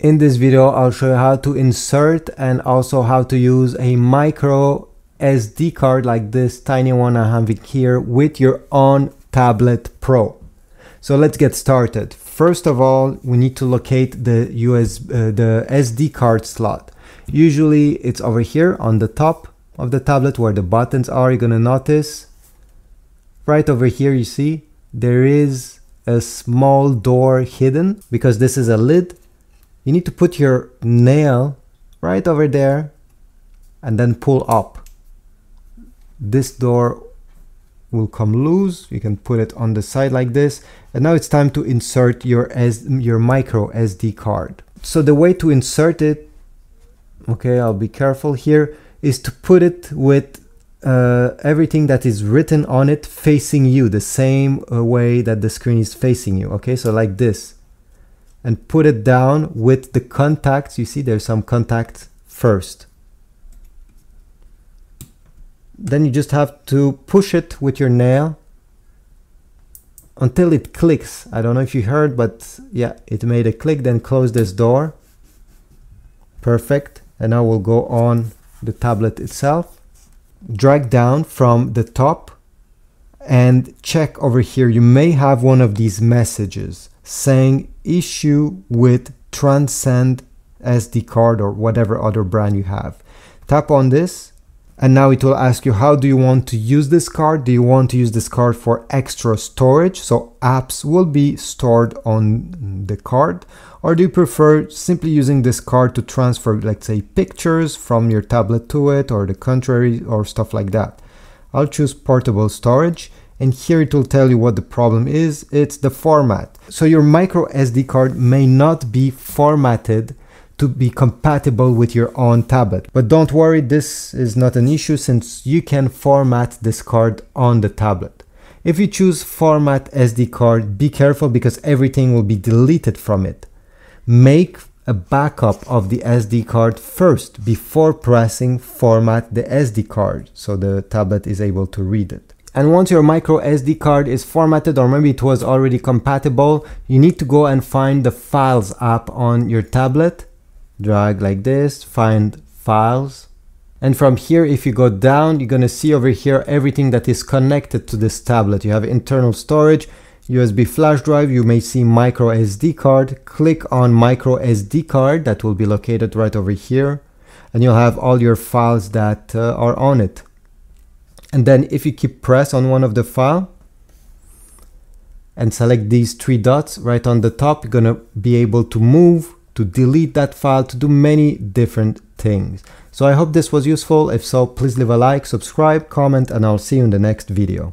In this video, I'll show you how to insert and also how to use a micro SD card like this tiny one I have here with your Onn Tablet Pro. So let's get started. First of all, we need to locate the SD card slot. Usually it's over here on the top of the tablet where the buttons are. You're gonna notice right over here, you see there is a small door hidden because this is a lid. You need to put your nail right over there and then pull up. This door will come loose. You can put it on the side like this. And now it's time to insert your micro SD card. So the way to insert it, okay, I'll be careful here, is to put it with everything that is written on it facing you, the same way that the screen is facing you. Okay, so like this. And put it down with the contacts. You see there's some contacts first. Then you just have to push it with your nail until it clicks. I don't know if you heard, but yeah, it made a click. Then close this door. Perfect. And now we'll go on the tablet itself. Drag down from the top and check over here. You may have one of these messages saying issue with Transcend SD card or whatever other brand you have. Tap on this and now it will ask you, how do you want to use this card? Do you want to use this card for extra storage, so apps will be stored on the card, or do you prefer simply using this card to transfer, let's say, pictures from your tablet to it, or the contrary, or stuff like that? I'll choose portable storage. And here it will tell you what the problem is. It's the format. So your micro SD card may not be formatted to be compatible with your Onn tablet. But don't worry, this is not an issue since you can format this card on the tablet. If you choose format SD card, be careful because everything will be deleted from it. Make a backup of the SD card first before pressing format the SD card so the tablet is able to read it. And once your micro SD card is formatted, or maybe it was already compatible, you need to go and find the Files app on your tablet. Drag like this, find Files. And from here, if you go down, you're gonna see over here everything that is connected to this tablet. You have internal storage, USB flash drive, you may see micro SD card. Click on micro SD card, that will be located right over here. And you'll have all your files that are on it. And then if you keep press on one of the file and select these three dots right on the top, you're gonna be able to move, to delete that file, to do many different things. So I hope this was useful. If so, please leave a like, subscribe, comment, and I'll see you in the next video.